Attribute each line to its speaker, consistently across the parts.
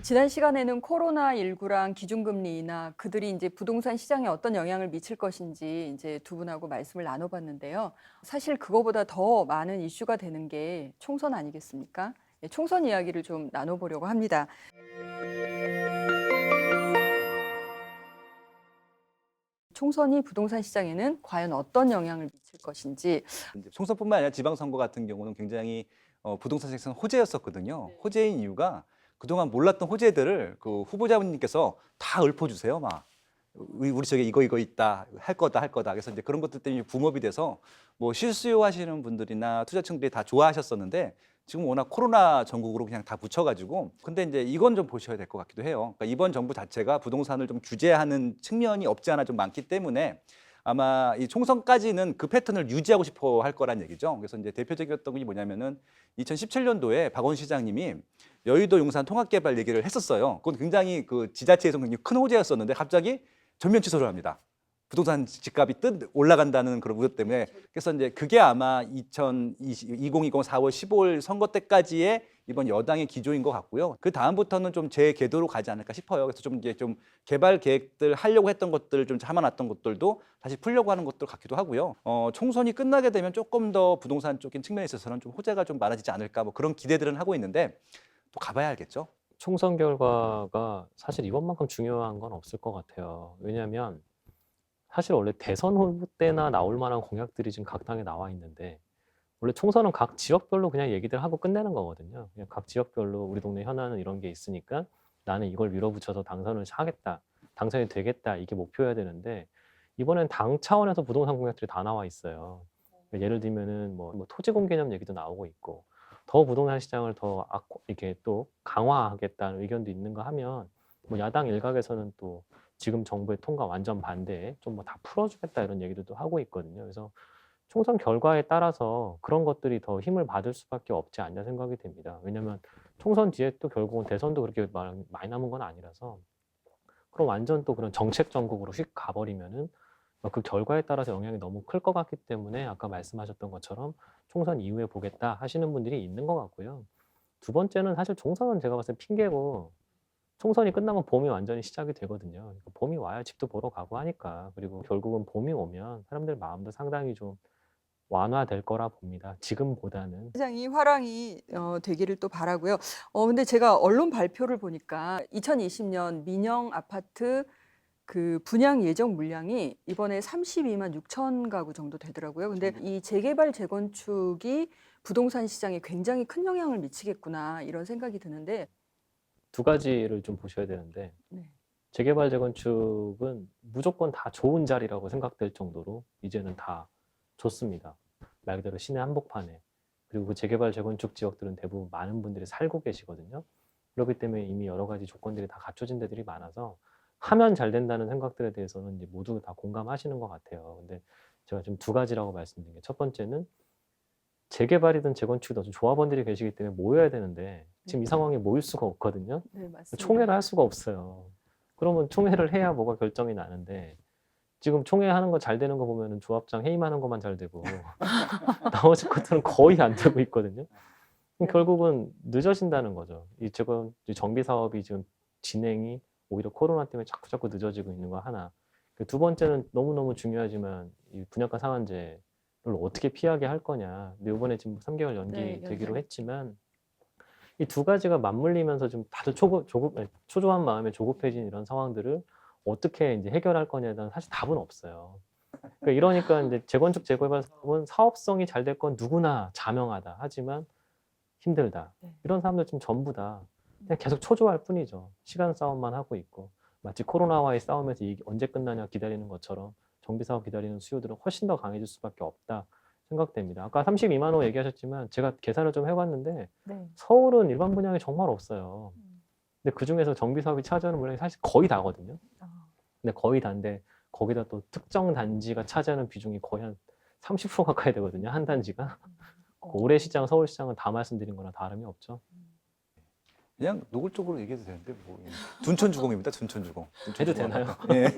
Speaker 1: 지난 시간에는 코로나19랑 기준금리 인하, 그들이 이제 부동산 시장에 어떤 영향을 미칠 것인지 이제 두 분하고 말씀을 나눠봤는데요. 사실 그거보다 더 많은 이슈가 되는 게 총선 아니겠습니까? 총선 이야기를 좀 나눠보려고 합니다. 총선이 부동산 시장에는 과연 어떤 영향을 미칠 것인지.
Speaker 2: 이제 총선뿐만 아니라 지방선거 같은 경우는 굉장히 부동산 시장에서는 호재였었거든요. 호재인 이유가 그동안 몰랐던 호재들을 그 후보자분님께서 다 읊어주세요. 막 우리 쪽에 이거 있다, 할 거다. 그래서 이제 그런 것들 때문에 붐업이 돼서 뭐 실수요하시는 분들이나 투자층들이 다 좋아하셨었는데 지금 워낙 코로나 전국으로 그냥 다 붙여가지고 근데 이제 이건 좀 보셔야 될 것 같기도 해요. 그러니까 이번 정부 자체가 부동산을 좀 규제하는 측면이 없지 않아 좀 많기 때문에 아마 이 총선까지는 그 패턴을 유지하고 싶어 할 거란 얘기죠. 그래서 이제 대표적이었던 게 뭐냐면은 2017년도에 박원순 시장님이 여의도 용산 통합개발 얘기를 했었어요. 그건 굉장히 그 지자체에서 굉장히 큰 호재였었는데 갑자기 전면 취소를 합니다. 부동산 집값이 올라간다는 그런 우려 때문에. 그래서 이제 그게 아마 2020 4월 15일 선거 때까지의 이번 여당의 기조인 것 같고요. 그 다음부터는 좀 제 궤도로 가지 않을까 싶어요. 그래서 좀 이제 좀 개발 계획들 하려고 했던 것들 좀 참아놨던 것들도 다시 풀려고 하는 것들 같기도 하고요. 총선이 끝나게 되면 조금 더 부동산 쪽인 측면에 있어서는 좀 호재가 좀 많아지지 않을까 뭐 그런 기대들은 하고 있는데 또 가봐야 알겠죠.
Speaker 3: 총선 결과가 사실 이번만큼 중요한 건 없을 것 같아요. 왜냐하면 사실 원래 대선 후보 때나 나올 만한 공약들이 지금 각 당에 나와 있는데 원래 총선은 각 지역별로 그냥 얘기들 하고 끝내는 거거든요. 그냥 각 지역별로 우리 동네 현안은 이런 게 있으니까 나는 이걸 밀어붙여서 당선을 하겠다, 당선이 되겠다 이게 목표여야 되는데 이번엔 당 차원에서 부동산 공약들이 다 나와 있어요. 예를 들면은 뭐 토지공 개념 얘기도 나오고 있고 더 부동산 시장을 더 이렇게 또 강화하겠다는 의견도 있는가 하면 뭐 야당 일각에서는 또 지금 정부의 통과 완전 반대에 좀 뭐 다 풀어주겠다 이런 얘기들도 하고 있거든요. 그래서 총선 결과에 따라서 그런 것들이 더 힘을 받을 수밖에 없지 않냐 생각이 됩니다. 왜냐하면 총선 뒤에 또 결국은 대선도 그렇게 많이 남은 건 아니라서 그럼 완전 또 그런 정책 전국으로 휙 가버리면은 그 결과에 따라서 영향이 너무 클 것 같기 때문에 아까 말씀하셨던 것처럼 총선 이후에 보겠다 하시는 분들이 있는 것 같고요. 두 번째는 사실 총선은 제가 봤을 때 핑계고 총선이 끝나면 봄이 완전히 시작이 되거든요. 그러니까 봄이 와야 집도 보러 가고 하니까. 그리고 결국은 봄이 오면 사람들 마음도 상당히 좀 완화될 거라 봅니다. 지금보다는.
Speaker 1: 시장이 화랑이 되기를 또 바라고요. 근데 제가 언론 발표를 보니까 2020년 민영 아파트 그 분양 예정 물량이 이번에 32만 6천 가구 정도 되더라고요. 근데 이 재개발 재건축이 부동산 시장에 굉장히 큰 영향을 미치겠구나 이런 생각이 드는데.
Speaker 3: 두 가지를 좀 보셔야 되는데
Speaker 1: 네.
Speaker 3: 재개발 재건축은 무조건 다 좋은 자리라고 생각될 정도로 이제는 다 좋습니다. 말 그대로 시내 한복판에. 그리고 그 재개발 재건축 지역들은 대부분 많은 분들이 살고 계시거든요. 그렇기 때문에 이미 여러 가지 조건들이 다 갖춰진 데들이 많아서 하면 잘 된다는 생각들에 대해서는 이제 모두 다 공감하시는 것 같아요. 근데 제가 지금 두 가지라고 말씀드린 게 첫 번째는 재개발이든 재건축이든 조합원들이 계시기 때문에 모여야 되는데 지금 이 상황에 모일 수가 없거든요.
Speaker 1: 네, 맞습니다.
Speaker 3: 총회를 할 수가 없어요. 그러면 총회를 해야 뭐가 결정이 나는데 지금 총회 하는 거 잘 되는 거 보면은 조합장 회의하는 것만 잘 되고 나머지 것들은 거의 안 되고 있거든요. 그럼 결국은 늦어진다는 거죠. 이 지금 정비 사업이 지금 진행이 오히려 코로나 때문에 자꾸 늦어지고 있는 거 하나. 두 번째는 너무너무 중요하지만 이 분양가 상한제를 어떻게 피하게 할 거냐. 근데 이번에 지금 3개월 연기되기로 했지만 이 두 가지가 맞물리면서 좀 다들 초조한 마음에 조급해진 이런 상황들을 어떻게 이제 해결할 거냐에 대한 사실 답은 없어요. 그러니까 이러니까 이제 재건축 재개발 사업은 사업성이 잘 될 건 누구나 자명하다. 하지만 힘들다. 이런 사람들 지금 전부 다 그냥 계속 초조할 뿐이죠. 시간 싸움만 하고 있고 마치 코로나와의 싸움에서 이게 언제 끝나냐 기다리는 것처럼 정비 사업 기다리는 수요들은 훨씬 더 강해질 수밖에 없다. 생각됩니다. 아까 32만 호 얘기하셨지만 제가 계산을 좀 해봤는데
Speaker 1: 네.
Speaker 3: 서울은 일반 분양이 정말 없어요. 근데 그중에서 정비 사업이 차지하는 물량이 사실 거의 다거든요. 근데 거의 다인데 거기다 또 특정 단지가 차지하는 비중이 거의 한 30% 가까이 되거든요. 한 단지가. 올해 시장, 서울시장은 다 말씀드린 거나 다름이 없죠.
Speaker 2: 그냥 노골적으로 얘기해도 되는데 뭐 둔촌주공입니다. 둔촌주공.
Speaker 3: 해도 되나요?
Speaker 2: 예.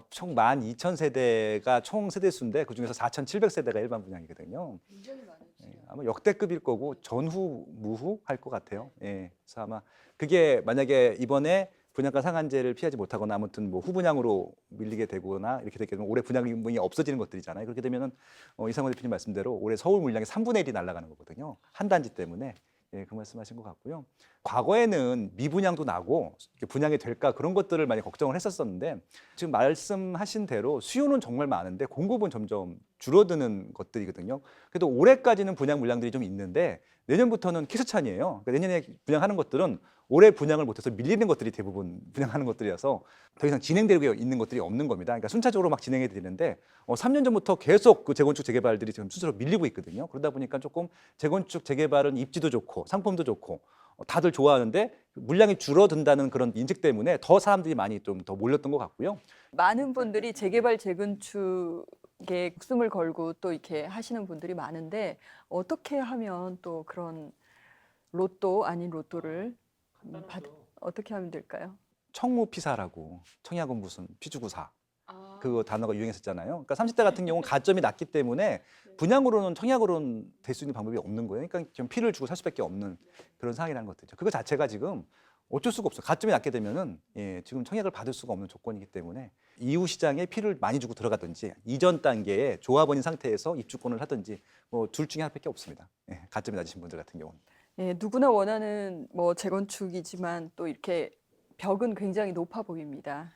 Speaker 2: 총 12,000세대가 총 세대 수인데 그중에서 4,700세대가 일반 분양이거든요.
Speaker 1: 굉장히 많으시죠.
Speaker 2: 예, 아마 역대급일 거고 전후 무후 할 것 같아요. 예, 그래서 아마 그게 만약에 이번에 분양가 상한제를 피하지 못하거나 아무튼 뭐 후분양으로 밀리게 되거나 이렇게 되게 되면 올해 분양이 없어지는 것들이잖아요. 그렇게 되면은 이상원 대표님 말씀대로 올해 서울 물량의 3분의 1이 날아가는 거거든요. 한 단지 때문에. 예, 그 말씀하신 것 같고요. 과거에는 미분양도 나고 이렇게 분양이 될까 그런 것들을 많이 걱정을 했었었는데 지금 말씀하신 대로 수요는 정말 많은데 공급은 점점 줄어드는 것들이거든요. 그래도 올해까지는 분양 물량들이 좀 있는데 내년부터는 키스찬이에요. 그러니까 내년에 분양하는 것들은 올해 분양을 못해서 밀리는 것들이 대부분 분양하는 것들이어서 더 이상 진행되고 있는 것들이 없는 겁니다. 그러니까 순차적으로 막 진행이 되는데 3년 전부터 계속 그 재건축 재개발들이 지금 스스로 밀리고 있거든요. 그러다 보니까 조금 재건축 재개발은 입지도 좋고 상품도 좋고 다들 좋아하는데 물량이 줄어든다는 그런 인식 때문에 더 사람들이 많이 좀 더 몰렸던 것 같고요.
Speaker 1: 많은 분들이 재개발 재건축에 목숨을 걸고 또 이렇게 하시는 분들이 많은데 어떻게 하면 또 그런 로또 아닌 로또를 어떻게 하면 될까요?
Speaker 2: 청무피사라고 청약은 무슨 피주구사 그 단어가 유행했었잖아요. 그러니까 30대 같은 경우는 가점이 낮기 때문에 분양으로는 청약으로는 될 수 있는 방법이 없는 거예요. 그러니까 좀 피를 주고 살 수밖에 없는 그런 상황이라는 것들이죠. 그거 자체가 지금 어쩔 수가 없어요. 가점이 낮게 되면은 지금 청약을 받을 수가 없는 조건이기 때문에 이후 시장에 피를 많이 주고 들어가든지 이전 단계에 조합원인 상태에서 입주권을 하든지 뭐 둘 중에 하나밖에 없습니다. 가점이 낮으신 분들 같은 경우는.
Speaker 1: 예, 누구나 원하는 뭐 재건축이지만 또 이렇게 벽은 굉장히 높아 보입니다.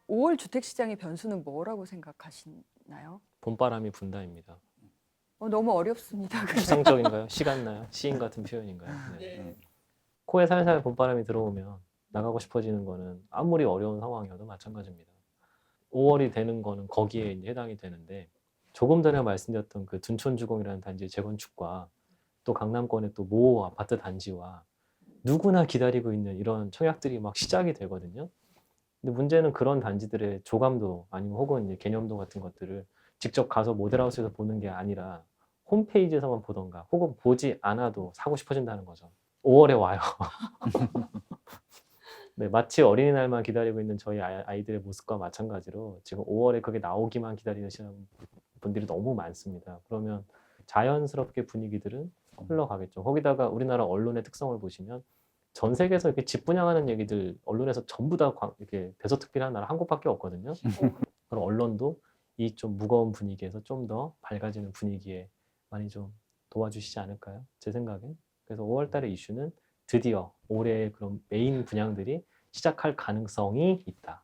Speaker 1: 5월 주택 시장의 변수는 뭐라고 생각하시나요?
Speaker 3: 봄바람이 분다입니다.
Speaker 1: 너무 어렵습니다.
Speaker 3: 추상적인가요? 시간나요? 시인 같은 표현인가요? 네. 코에 살살 봄바람이 들어오면 나가고 싶어지는 거는 아무리 어려운 상황이어도 마찬가지입니다. 5월이 되는 거는 거기에 이제 해당이 되는데 조금 전에 말씀드렸던 그 둔촌주공이라는 단지의 재건축과 또 강남권의 또 모 아파트 단지와 누구나 기다리고 있는 이런 청약들이 막 시작이 되거든요. 근데 문제는 그런 단지들의 조감도 아니면 혹은 이제 개념도 같은 것들을 직접 가서 모델하우스에서 보는 게 아니라 홈페이지에서만 보던가 혹은 보지 않아도 사고 싶어진다는 거죠. 5월에 와요. 네, 마치 어린이날만 기다리고 있는 저희 아이들의 모습과 마찬가지로 지금 5월에 그게 나오기만 기다리시는 분들이 너무 많습니다. 그러면 자연스럽게 분위기들은 흘러가겠죠. 거기다가 우리나라 언론의 특성을 보시면 전 세계에서 이렇게 집 분양하는 얘기들 언론에서 전부 다 이렇게 대서특필하는 나라 한국밖에 없거든요. 그럼 언론도 이 좀 무거운 분위기에서 좀 더 밝아지는 분위기에 많이 좀 도와주시지 않을까요? 제 생각엔. 그래서 5월 달의 이슈는 드디어 올해의 그런 메인 분양들이 시작할 가능성이 있다.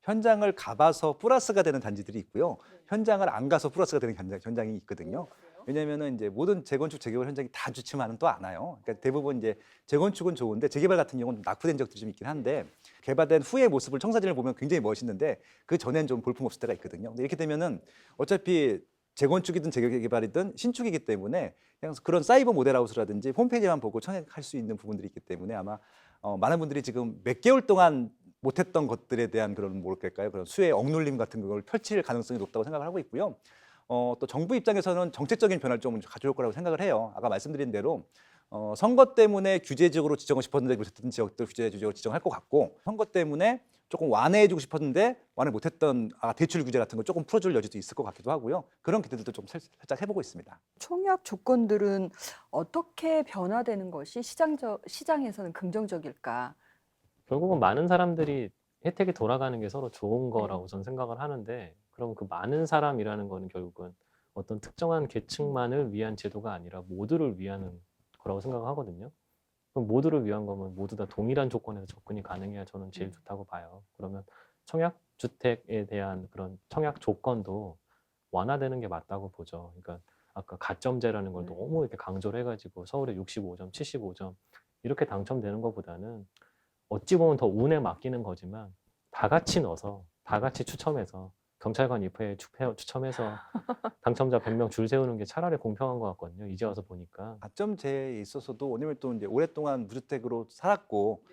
Speaker 2: 현장을 가봐서 플러스가 되는 단지들이 있고요. 현장을 안 가서 플러스가 되는 현장이 있거든요. 왜냐하면은 이제 모든 재건축 재개발 현장이 다 좋지만은 또 않아요. 그러니까 대부분 이제 재건축은 좋은데 재개발 같은 경우는 낙후된 적들이 좀 있긴 한데 개발된 후의 모습을 청사진을 보면 굉장히 멋있는데 그 전엔 좀 볼품 없을 때가 있거든요. 근데 이렇게 되면은 어차피 재건축이든 재개발이든 신축이기 때문에 그냥 그런 사이버 모델하우스라든지 홈페이지만 보고 청약할 수 있는 부분들이 있기 때문에 아마 많은 분들이 지금 몇 개월 동안 못했던 것들에 대한 그런 뭐랄까요 그런 수의 억눌림 같은 걸 펼칠 가능성이 높다고 생각을 하고 있고요. 또 정부 입장에서는 정책적인 변화를 좀 가져올 거라고 생각을 해요. 아까 말씀드린 대로 선거 때문에 규제적으로 지정을 싶었는데 못했던 지역들 규제적으로 지정할 것 같고 선거 때문에 조금 완화해주고 싶었는데 완화 못했던 대출 규제 같은 거 조금 풀어줄 여지도 있을 것 같기도 하고요. 그런 기대들도 좀 살짝 해보고 있습니다.
Speaker 1: 청약 조건들은 어떻게 변화되는 것이 시장에서는 긍정적일까?
Speaker 3: 결국은 많은 사람들이 혜택이 돌아가는 게 서로 좋은 거라고 저는 생각을 하는데 그럼 그 많은 사람이라는 거는 결국은 어떤 특정한 계층만을 위한 제도가 아니라 모두를 위한 거라고 생각하거든요. 그럼 모두를 위한 거면 모두 다 동일한 조건에서 접근이 가능해야 저는 제일 좋다고 봐요. 그러면 청약 주택에 대한 그런 청약 조건도 완화되는 게 맞다고 보죠. 그러니까 아까 가점제라는 걸 너무 이렇게 강조를 해가지고 서울에 65점, 75점 이렇게 당첨되는 것보다는 어찌 보면 더 운에 맡기는 거지만 다 같이 넣어서 다 같이 추첨해서 경찰관 입회에 추첨해서 당첨자 100명 줄 세우는 게 차라리 공평한 것 같거든요. 이제 와서 보니까.
Speaker 2: 가점제에 있어서도 왜냐면 또 이제 오랫동안 무주택으로 살았고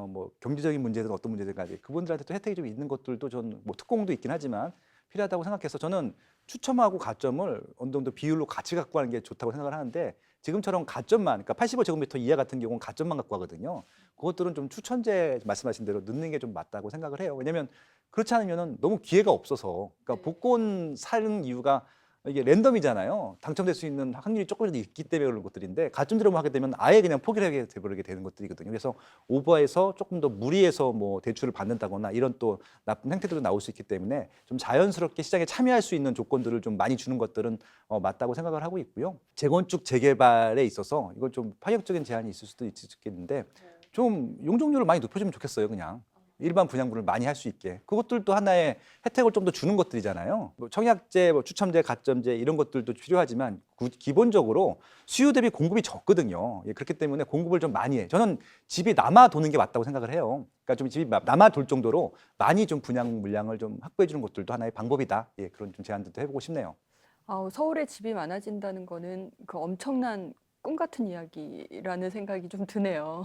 Speaker 2: 뭐 경제적인 문제든 어떤 문제든 간에 그분들한테 또 혜택이 좀 있는 것들도 전 뭐 특공도 있긴 하지만 필요하다고 생각해서 저는 추첨하고 가점을 어느 정도 비율로 같이 갖고 가는 게 좋다고 생각을 하는데 지금처럼 가점만 그러니까 85제곱미터 이하 같은 경우는 가점만 갖고 가거든요. 그것들은 좀 추천제 말씀하신 대로 넣는 게 좀 맞다고 생각을 해요. 왜냐하면 그렇지 않으면은 너무 기회가 없어서 그러니까 복권 사는 이유가 이게 랜덤이잖아요. 당첨될 수 있는 확률이 조금이라도 있기 때문에 그런 것들인데 가점제로만 하게 되면 아예 그냥 포기를 하게 돼버리게 되는 것들이거든요. 그래서 오버해서 조금 더 무리해서 뭐 대출을 받는다거나 이런 또 나쁜 행태들도 나올 수 있기 때문에 좀 자연스럽게 시장에 참여할 수 있는 조건들을 좀 많이 주는 것들은 맞다고 생각을 하고 있고요. 재건축 재개발에 있어서 이건 좀 파격적인 제한이 있을 수도 있겠는데 좀 용적률을 많이 높여주면 좋겠어요. 그냥. 일반 분양분을 많이 할 수 있게 그것들도 하나의 혜택을 좀 더 주는 것들이잖아요. 뭐 청약제, 뭐 추첨제, 가점제 이런 것들도 필요하지만 기본적으로 수요 대비 공급이 적거든요. 예, 그렇기 때문에 공급을 좀 많이 해. 저는 집이 남아 도는 게 맞다고 생각을 해요. 그러니까 좀 집이 남아 돌 정도로 많이 좀 분양 물량을 좀 확보해 주는 것들도 하나의 방법이다. 예, 그런 좀 제안들도 해보고 싶네요.
Speaker 1: 서울에 집이 많아진다는 거는 그 엄청난 꿈 같은 이야기라는 생각이 좀 드네요.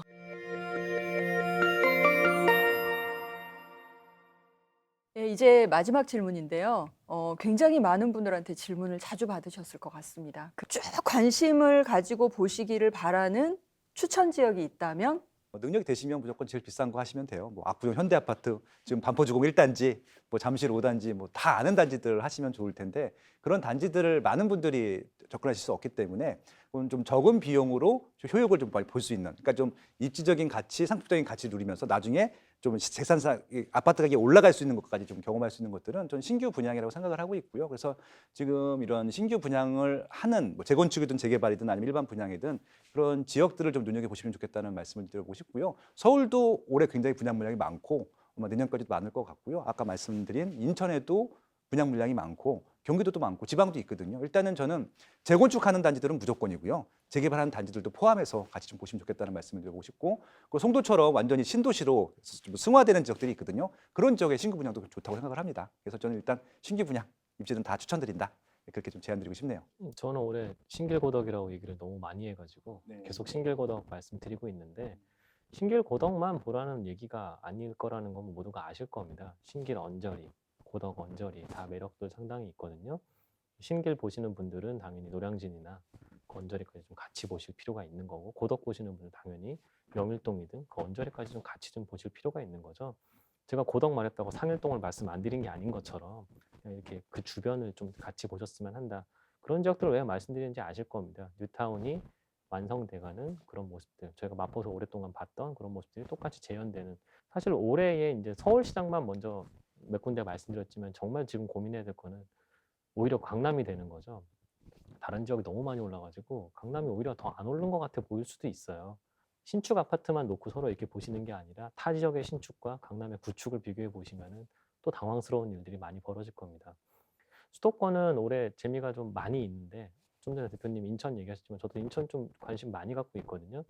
Speaker 1: 네, 이제 마지막 질문인데요. 굉장히 많은 분들한테 질문을 자주 받으셨을 것 같습니다. 쭉 관심을 가지고 보시기를 바라는 추천 지역이 있다면?
Speaker 2: 능력이 되시면 무조건 제일 비싼 거 하시면 돼요. 뭐 압구정 현대아파트, 지금 반포주공 1단지, 뭐 잠실 5단지, 뭐 다 아는 단지들 하시면 좋을 텐데 그런 단지들을 많은 분들이 접근하실 수 없기 때문에 그건 좀 적은 비용으로 좀 효용을 좀 많이 볼 수 있는, 그러니까 좀 입지적인 가치, 상품적인 가치를 누리면서 나중에 좀 재산상 아파트 가격이 올라갈 수 있는 것까지 좀 경험할 수 있는 것들은 전 신규 분양이라고 생각을 하고 있고요. 그래서 지금 이런 신규 분양을 하는 뭐 재건축이든 재개발이든 아니면 일반 분양이든 그런 지역들을 좀 눈여겨보시면 좋겠다는 말씀을 드리고 싶고요. 서울도 올해 굉장히 분양 물량이 많고 아마 내년까지도 많을 것 같고요. 아까 말씀드린 인천에도 분양 물량이 많고 경기도도 많고 지방도 있거든요. 일단은 저는 재건축하는 단지들은 무조건이고요. 재개발하는 단지들도 포함해서 같이 좀 보시면 좋겠다는 말씀을 드리고 싶고 그 송도처럼 완전히 신도시로 좀 승화되는 지역들이 있거든요. 그런 지역의 신규 분양도 좋다고 생각을 합니다. 그래서 저는 일단 신규 분양 입지는 다 추천드린다. 그렇게 좀 제안드리고 싶네요.
Speaker 3: 저는 올해 신길고덕이라고 얘기를 너무 많이 해가지고
Speaker 2: 네.
Speaker 3: 계속 신길고덕 말씀드리고 있는데 신길고덕만 보라는 얘기가 아닐 거라는 건 모두가 아실 겁니다. 신길 언저리, 고덕 언저리 다 매력도 상당히 있거든요. 신길 보시는 분들은 당연히 노량진이나 그 언저리까지 좀 같이 보실 필요가 있는 거고 고덕 보시는 분은 당연히 명일동이든 그 언저리까지 좀 같이 좀 보실 필요가 있는 거죠. 제가 고덕 말했다고 상일동을 말씀 안 드린 게 아닌 것처럼 그냥 이렇게 그 주변을 좀 같이 보셨으면 한다. 그런 지역들을 왜 말씀드리는지 아실 겁니다. 뉴타운이 완성돼가는 그런 모습들, 저희가 마포에서 오랫동안 봤던 그런 모습들이 똑같이 재현되는. 사실 올해에 이제 서울시장만 먼저 몇 군데 말씀드렸지만 정말 지금 고민해야 될 거는 오히려 강남이 되는 거죠. 다른 지역이 너무 많이 올라가지고 강남이 오히려 더 안 오른 것 같아 보일 수도 있어요. 신축 아파트만 놓고 서로 이렇게 보시는 게 아니라 타 지역의 신축과 강남의 구축을 비교해 보시면은 또 당황스러운 일들이 많이 벌어질 겁니다. 수도권은 올해 재미가 좀 많이 있는데 좀 전에 대표님 인천 얘기하셨지만 저도 인천 좀 관심 많이 갖고 있거든요.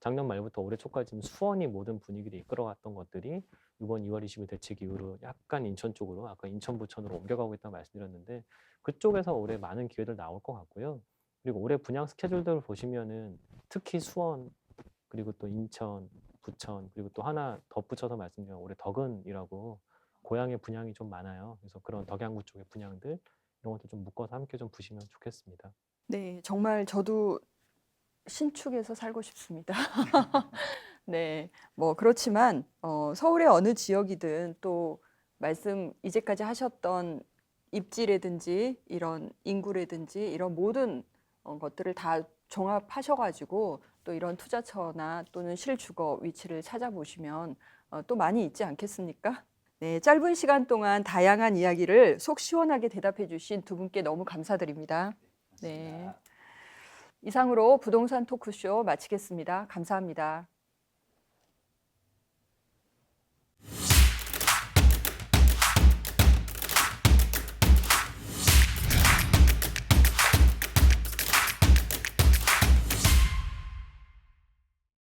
Speaker 3: 작년 말부터 올해 초까지 수원이 모든 분위기를 이끌어갔던 것들이 이번 2월 20일 대책 이후로 약간 인천 쪽으로 아까 인천 부천으로 옮겨가고 있다고 말씀드렸는데 그쪽에서 올해 많은 기회들 나올 것 같고요. 그리고 올해 분양 스케줄들을 보시면은 특히 수원 그리고 또 인천, 부천 그리고 또 하나 덧붙여서 말씀드리면 올해 덕은이라고 고향의 분양이 좀 많아요. 그래서 그런 덕양구 쪽의 분양들 이런 것도 좀 묶어서 함께 좀 보시면 좋겠습니다.
Speaker 1: 네, 정말 저도 신축에서 살고 싶습니다. 네, 뭐 그렇지만 서울의 어느 지역이든 또 말씀 이제까지 하셨던 입지라든지 이런 인구라든지 이런 모든 것들을 다 종합하셔가지고 또 이런 투자처나 또는 실주거 위치를 찾아보시면 또 많이 있지 않겠습니까? 네, 짧은 시간 동안 다양한 이야기를 속 시원하게 대답해 주신 두 분께 너무 감사드립니다. 네. 이상으로 부동산 토크쇼 마치겠습니다. 감사합니다.